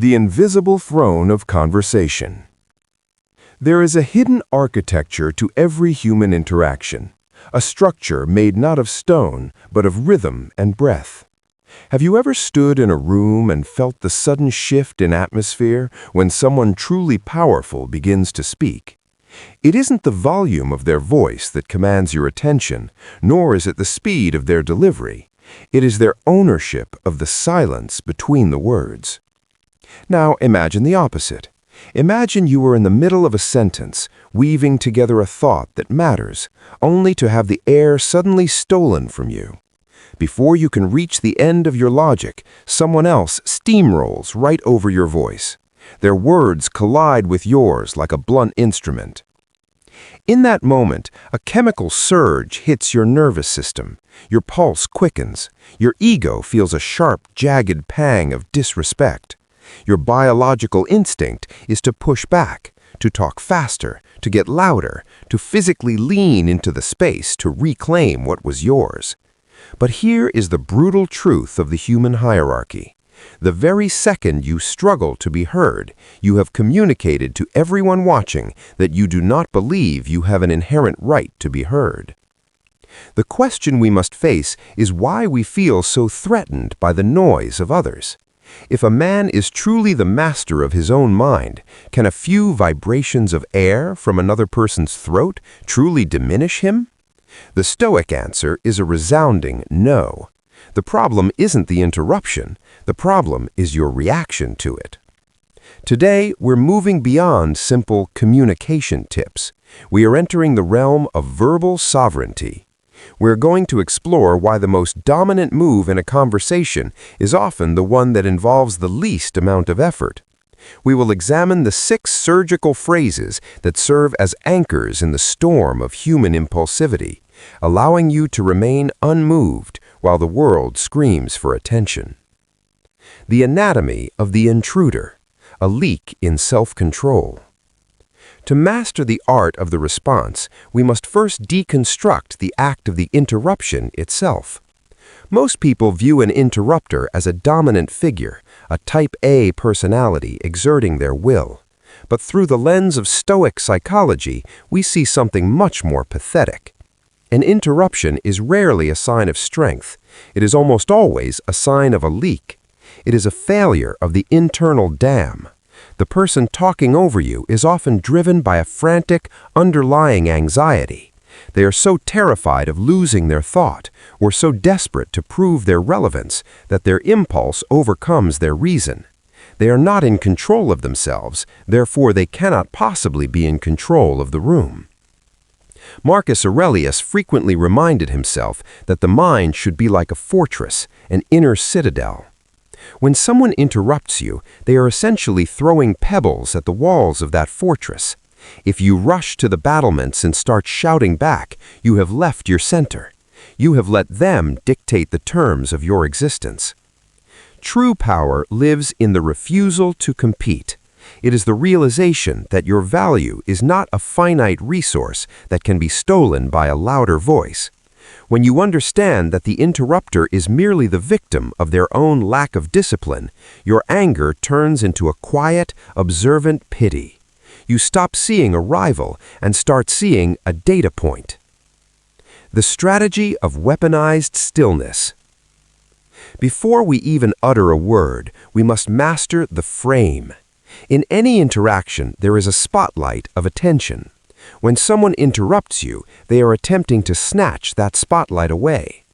The invisible throne of conversation. There is a hidden architecture to every human interaction, a structure made not of stone, but of rhythm and breath. Have you ever stood in a room and felt the sudden shift in atmosphere when someone truly powerful begins to speak? It isn't the volume of their voice that commands your attention, nor is it the speed of their delivery. It is their ownership of the silence between the words. Now imagine the opposite. Imagine you are in the middle of a sentence, weaving together a thought that matters, only to have the air suddenly stolen from you. Before you can reach the end of your logic, someone else steamrolls right over your voice. Their words collide with yours like a blunt instrument. In that moment, a chemical surge hits your nervous system. Your pulse quickens. Your ego feels a sharp, jagged pang of disrespect. Your biological instinct is to push back, to talk faster, to get louder, to physically lean into the space to reclaim what was yours. But here is the brutal truth of the human hierarchy. The very second you struggle to be heard, you have communicated to everyone watching that you do not believe you have an inherent right to be heard. The question we must face is why we feel so threatened by the noise of others. If a man is truly the master of his own mind, can a few vibrations of air from another person's throat truly diminish him? The Stoic answer is a resounding no. The problem isn't the interruption, the problem is your reaction to it. Today, we're moving beyond simple communication tips. We are entering the realm of verbal sovereignty. We're going to explore why the most dominant move in a conversation is often the one that involves the least amount of effort. We will examine the 6 surgical phrases that serve as anchors in the storm of human impulsivity, allowing you to remain unmoved while the world screams for attention. The anatomy of the intruder, a leak in self-control. To master the art of the response, we must first deconstruct the act of the interruption itself. Most people view an interrupter as a dominant figure, a type A personality exerting their will. But through the lens of Stoic psychology, we see something much more pathetic. An interruption is rarely a sign of strength. It is almost always a sign of a leak. It is a failure of the internal dam. The person talking over you is often driven by a frantic, underlying anxiety. They are so terrified of losing their thought, or so desperate to prove their relevance, that their impulse overcomes their reason. They are not in control of themselves, therefore they cannot possibly be in control of the room. Marcus Aurelius frequently reminded himself that the mind should be like a fortress, an inner citadel. When someone interrupts you, they are essentially throwing pebbles at the walls of that fortress. If you rush to the battlements and start shouting back, you have left your center. You have let them dictate the terms of your existence. True power lives in the refusal to compete. It is the realization that your value is not a finite resource that can be stolen by a louder voice. When you understand that the interrupter is merely the victim of their own lack of discipline, your anger turns into a quiet, observant pity. You stop seeing a rival and start seeing a data point. The strategy of weaponized stillness. Before we even utter a word, we must master the frame. In any interaction, there is a spotlight of attention. When someone interrupts you, they are attempting to snatch that spotlight away.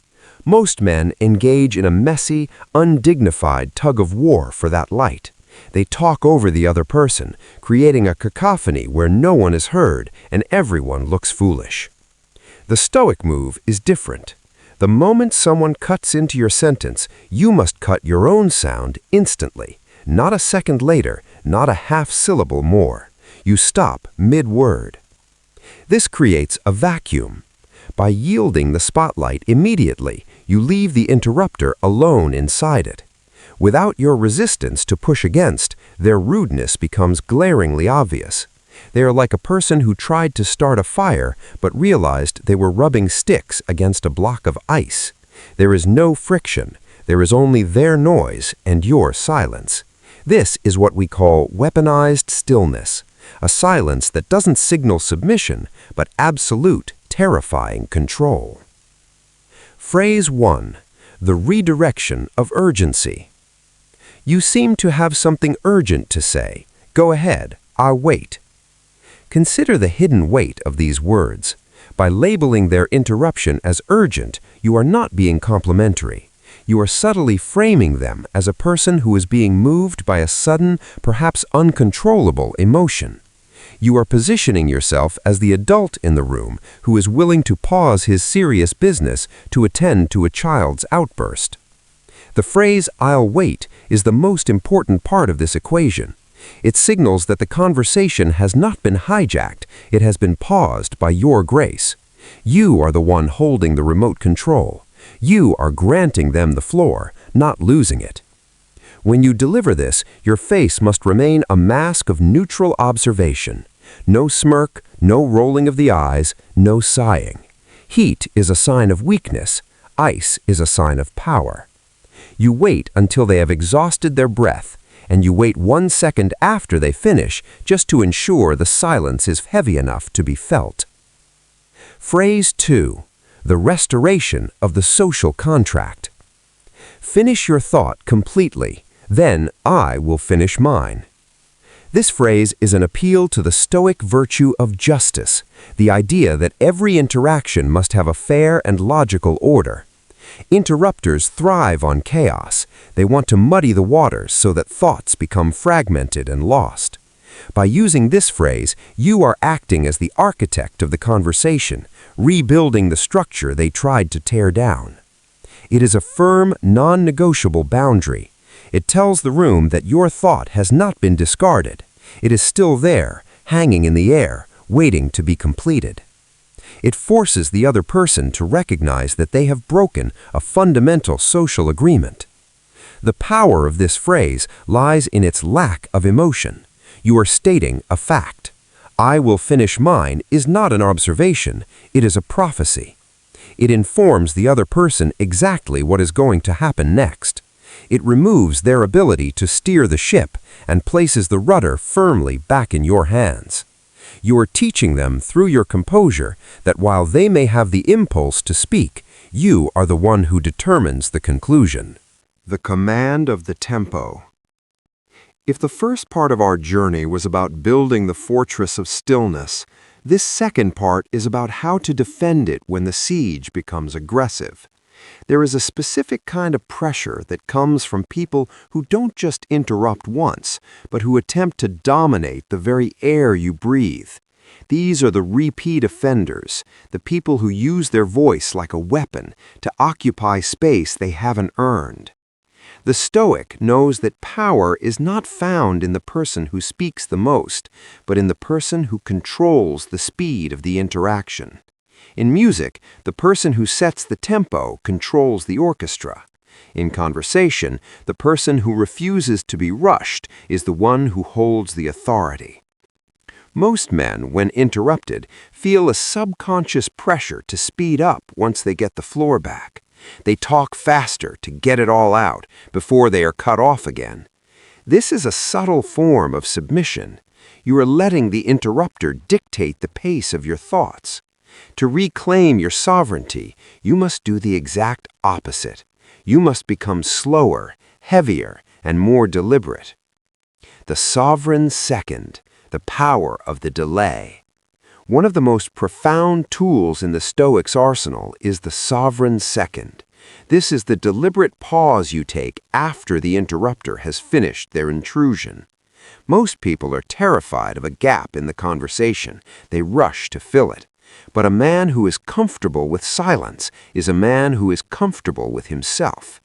Most men engage in a messy, undignified tug-of-war for that light. They talk over the other person, creating a cacophony where no one is heard and everyone looks foolish. The Stoic move is different. The moment someone cuts into your sentence, you must cut your own sound instantly. Not a second later, not a half syllable more. You stop mid-word. This creates a vacuum. By yielding the spotlight immediately, you leave the interrupter alone inside it. Without your resistance to push against, their rudeness becomes glaringly obvious. They are like a person who tried to start a fire but realized they were rubbing sticks against a block of ice. There is no friction. There is only their noise and your silence. This is what we call weaponized stillness, a silence that doesn't signal submission, but absolute, terrifying control. Phrase 1. The redirection of urgency. You seem to have something urgent to say. Go ahead, I'll wait. Consider the hidden weight of these words. By labeling their interruption as urgent, you are not being complimentary. You are subtly framing them as a person who is being moved by a sudden, perhaps uncontrollable emotion. You are positioning yourself as the adult in the room who is willing to pause his serious business to attend to a child's outburst. The phrase, "I'll wait," is the most important part of this equation. It signals that the conversation has not been hijacked, it has been paused by your grace. You are the one holding the remote control. You are granting them the floor, not losing it. When you deliver this, your face must remain a mask of neutral observation. No smirk, no rolling of the eyes, no sighing. Heat is a sign of weakness. Ice is a sign of power. You wait until they have exhausted their breath, and you wait 1 second after they finish just to ensure the silence is heavy enough to be felt. Phrase 2. The restoration of the social contract. Finish your thought completely, then I will finish mine. This phrase is an appeal to the Stoic virtue of justice, the idea that every interaction must have a fair and logical order. Interrupters thrive on chaos. They want to muddy the waters so that thoughts become fragmented and lost. By using this phrase, you are acting as the architect of the conversation, rebuilding the structure they tried to tear down. It is a firm, non-negotiable boundary. It tells the room that your thought has not been discarded. It is still there, hanging in the air, waiting to be completed. It forces the other person to recognize that they have broken a fundamental social agreement. The power of this phrase lies in its lack of emotion. You are stating a fact. I will finish mine is not an observation, it is a prophecy. It informs the other person exactly what is going to happen next. It removes their ability to steer the ship and places the rudder firmly back in your hands. You are teaching them through your composure that while they may have the impulse to speak, you are the one who determines the conclusion. The command of the tempo. If the first part of our journey was about building the fortress of stillness, this second part is about how to defend it when the siege becomes aggressive. There is a specific kind of pressure that comes from people who don't just interrupt once, but who attempt to dominate the very air you breathe. These are the repeat offenders, the people who use their voice like a weapon to occupy space they haven't earned. The Stoic knows that power is not found in the person who speaks the most, but in the person who controls the speed of the interaction. In music, the person who sets the tempo controls the orchestra. In conversation, the person who refuses to be rushed is the one who holds the authority. Most men, when interrupted, feel a subconscious pressure to speed up once they get the floor back. They talk faster to get it all out before they are cut off again. This is a subtle form of submission. You are letting the interrupter dictate the pace of your thoughts. To reclaim your sovereignty, you must do the exact opposite. You must become slower, heavier, and more deliberate. The sovereign second, the power of the delay. One of the most profound tools in the Stoics' arsenal is the sovereign second. This is the deliberate pause you take after the interrupter has finished their intrusion. Most people are terrified of a gap in the conversation. They rush to fill it. But a man who is comfortable with silence is a man who is comfortable with himself.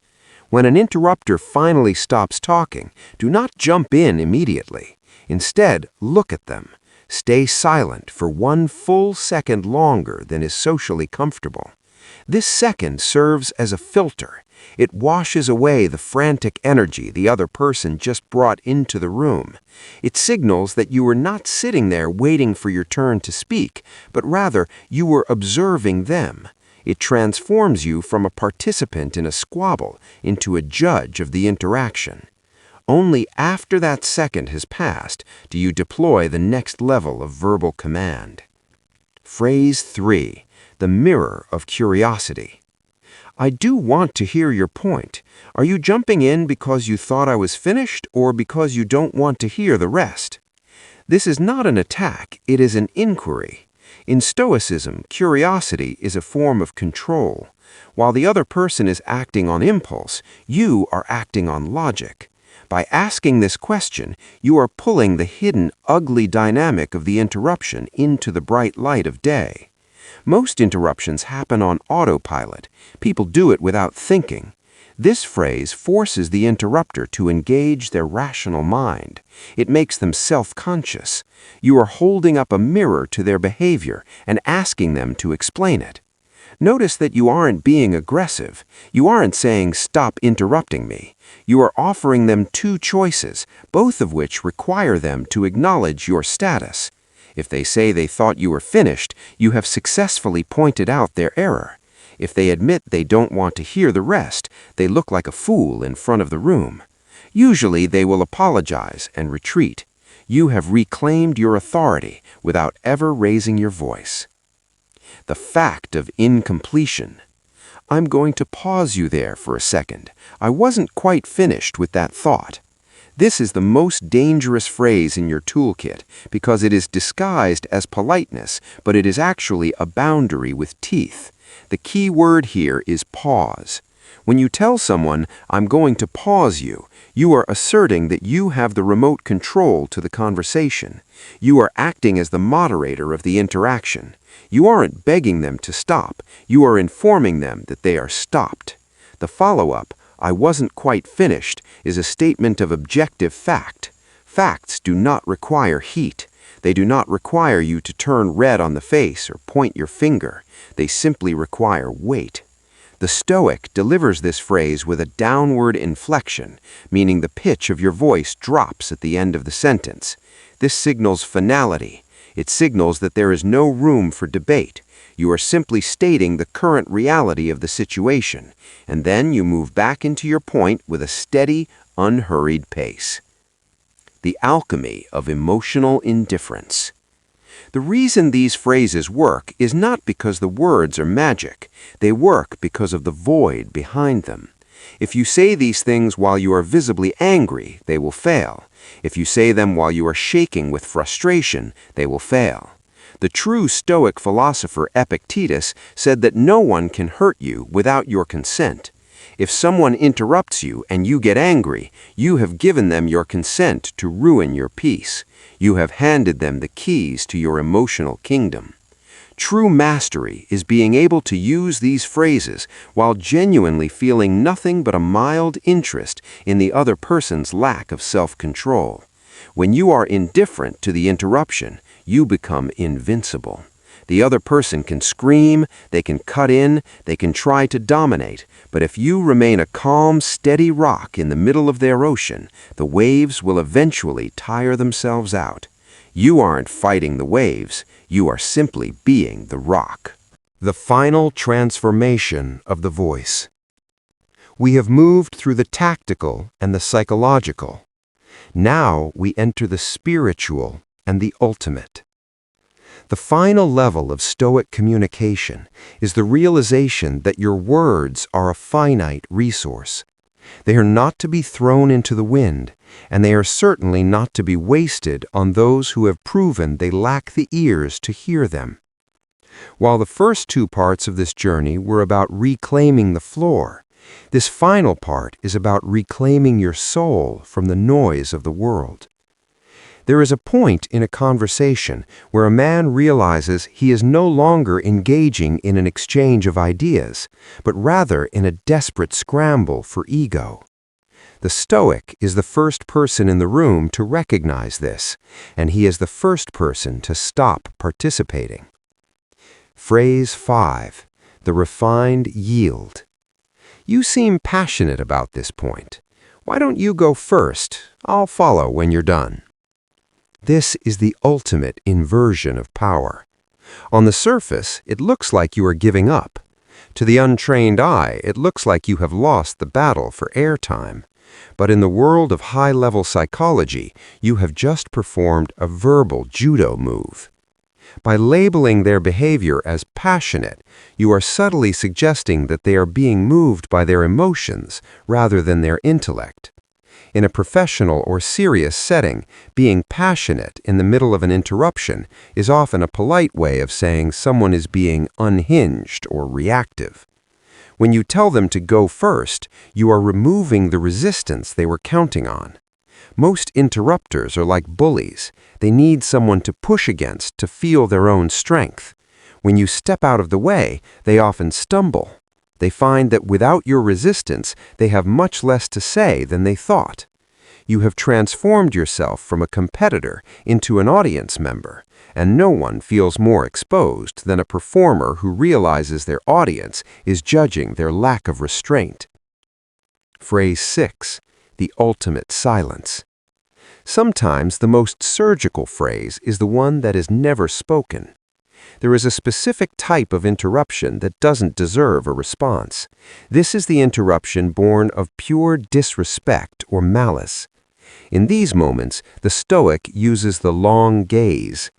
When an interrupter finally stops talking, do not jump in immediately. Instead, look at them. Stay silent for 1 full second longer than is socially comfortable. This second serves as a filter. It washes away the frantic energy the other person just brought into the room. It signals that you were not sitting there waiting for your turn to speak, but rather you were observing them. It transforms you from a participant in a squabble into a judge of the interaction. Only after that second has passed do you deploy the next level of verbal command. Phrase 3, the mirror of curiosity. I do want to hear your point. Are you jumping in because you thought I was finished or because you don't want to hear the rest? This is not an attack, it is an inquiry. In Stoicism, curiosity is a form of control. While the other person is acting on impulse, you are acting on logic. By asking this question, you are pulling the hidden, ugly dynamic of the interruption into the bright light of day. Most interruptions happen on autopilot. People do it without thinking. This phrase forces the interrupter to engage their rational mind. It makes them self-conscious. You are holding up a mirror to their behavior and asking them to explain it. Notice that you aren't being aggressive. You aren't saying, "Stop interrupting me." You are offering them two choices, both of which require them to acknowledge your status. If they say they thought you were finished, you have successfully pointed out their error. If they admit they don't want to hear the rest, they look like a fool in front of the room. Usually they will apologize and retreat. You have reclaimed your authority without ever raising your voice. The fact of incompletion. I'm going to pause you there for a second. I wasn't quite finished with that thought. This is the most dangerous phrase in your toolkit because it is disguised as politeness, but it is actually a boundary with teeth. The key word here is pause. When you tell someone, "I'm going to pause you," you are asserting that you have the remote control to the conversation. You are acting as the moderator of the interaction. You aren't begging them to stop. You are informing them that they are stopped. The follow-up, "I wasn't quite finished," is a statement of objective fact. Facts do not require heat. They do not require you to turn red on the face or point your finger. They simply require weight. The Stoic delivers this phrase with a downward inflection, meaning the pitch of your voice drops at the end of the sentence. This signals finality. It signals that there is no room for debate. You are simply stating the current reality of the situation, and then you move back into your point with a steady, unhurried pace. The alchemy of emotional indifference. The reason these phrases work is not because the words are magic. They work because of the void behind them. If you say these things while you are visibly angry, they will fail. If you say them while you are shaking with frustration, they will fail. The true Stoic philosopher Epictetus said that no one can hurt you without your consent. If someone interrupts you and you get angry, you have given them your consent to ruin your peace. You have handed them the keys to your emotional kingdom. True mastery is being able to use these phrases while genuinely feeling nothing but a mild interest in the other person's lack of self-control. When you are indifferent to the interruption, you become invincible. The other person can scream, they can cut in, they can try to dominate, but if you remain a calm, steady rock in the middle of their ocean, the waves will eventually tire themselves out. You aren't fighting the waves, you are simply being the rock. The final transformation of the voice. We have moved through the tactical and the psychological. Now we enter the spiritual and the ultimate. The final level of Stoic communication is the realization that your words are a finite resource. They are not to be thrown into the wind, and they are certainly not to be wasted on those who have proven they lack the ears to hear them. While the first two parts of this journey were about reclaiming the floor, this final part is about reclaiming your soul from the noise of the world. There is a point in a conversation where a man realizes he is no longer engaging in an exchange of ideas, but rather in a desperate scramble for ego. The Stoic is the first person in the room to recognize this, and he is the first person to stop participating. Phrase 5. The refined yield. You seem passionate about this point. Why don't you go first? I'll follow when you're done. This is the ultimate inversion of power. On the surface, it looks like you are giving up. To the untrained eye, it looks like you have lost the battle for airtime. But in the world of high-level psychology, you have just performed a verbal judo move. By labeling their behavior as passionate, you are subtly suggesting that they are being moved by their emotions rather than their intellect. In a professional or serious setting, being passionate in the middle of an interruption is often a polite way of saying someone is being unhinged or reactive. When you tell them to go first, you are removing the resistance they were counting on. Most interrupters are like bullies. They need someone to push against to feel their own strength. When you step out of the way, they often stumble. They find that without your resistance, they have much less to say than they thought. You have transformed yourself from a competitor into an audience member, and no one feels more exposed than a performer who realizes their audience is judging their lack of restraint. Phrase 6. The ultimate silence. Sometimes the most surgical phrase is the one that is never spoken. There is a specific type of interruption that doesn't deserve a response. This is the interruption born of pure disrespect or malice. In these moments, the Stoic uses the long gaze.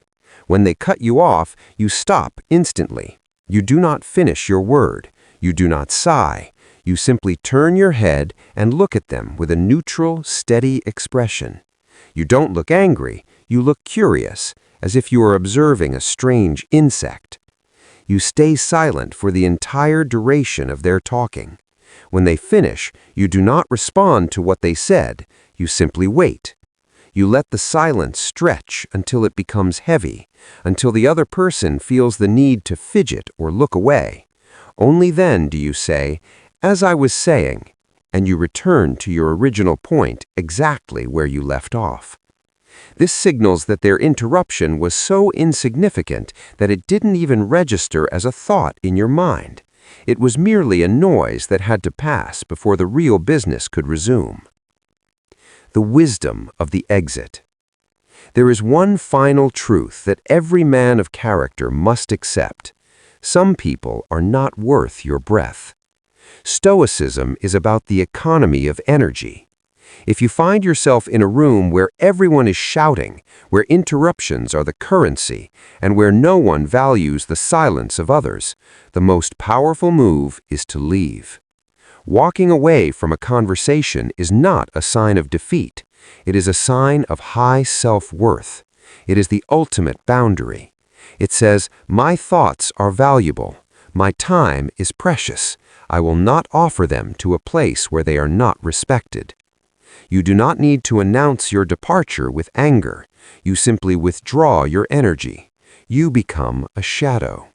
When they cut you off, you stop instantly. You do not finish your word. You do not sigh. You simply turn your head and look at them with a neutral, steady expression. You don't look angry. You look curious, as if you are observing a strange insect. You stay silent for the entire duration of their talking. When they finish, you do not respond to what they said. You simply wait. You let the silence stretch until it becomes heavy, until the other person feels the need to fidget or look away. Only then do you say, "As I was saying," and you return to your original point exactly where you left off. This signals that their interruption was so insignificant that it didn't even register as a thought in your mind. It was merely a noise that had to pass before the real business could resume. The wisdom of the exit. There is one final truth that every man of character must accept. Some people are not worth your breath. Stoicism is about the economy of energy. If you find yourself in a room where everyone is shouting, where interruptions are the currency, and where no one values the silence of others, the most powerful move is to leave. Walking away from a conversation is not a sign of defeat. It is a sign of high self-worth. It is the ultimate boundary. It says, "My thoughts are valuable. My time is precious. I will not offer them to a place where they are not respected." You do not need to announce your departure with anger. You simply withdraw your energy. You become a shadow.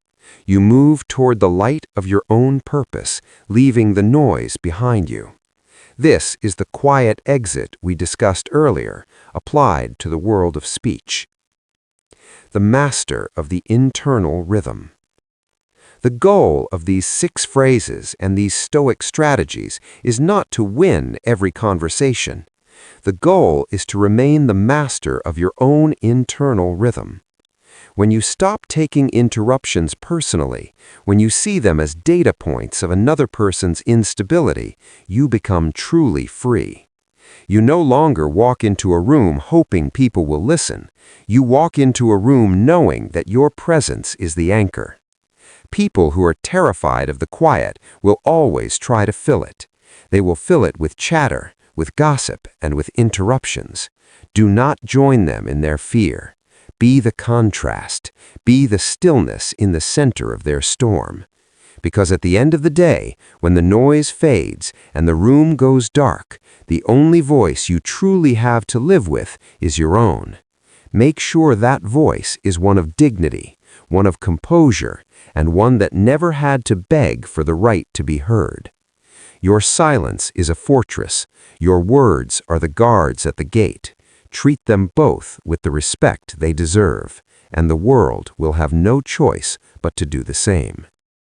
You move toward the light of your own purpose, leaving the noise behind you. This is the quiet exit we discussed earlier, applied to the world of speech. The master of the internal rhythm. The goal of these 6 phrases and these Stoic strategies is not to win every conversation. The goal is to remain the master of your own internal rhythm. When you stop taking interruptions personally, when you see them as data points of another person's instability, you become truly free. You no longer walk into a room hoping people will listen. You walk into a room knowing that your presence is the anchor. People who are terrified of the quiet will always try to fill it. They will fill it with chatter, with gossip, and with interruptions. Do not join them in their fear. Be the contrast. Be the stillness in the center of their storm. Because at the end of the day, when the noise fades and the room goes dark, the only voice you truly have to live with is your own. Make sure that voice is one of dignity, one of composure, and one that never had to beg for the right to be heard. Your silence is a fortress. Your words are the guards at the gate. Treat them both with the respect they deserve, and the world will have no choice but to do the same.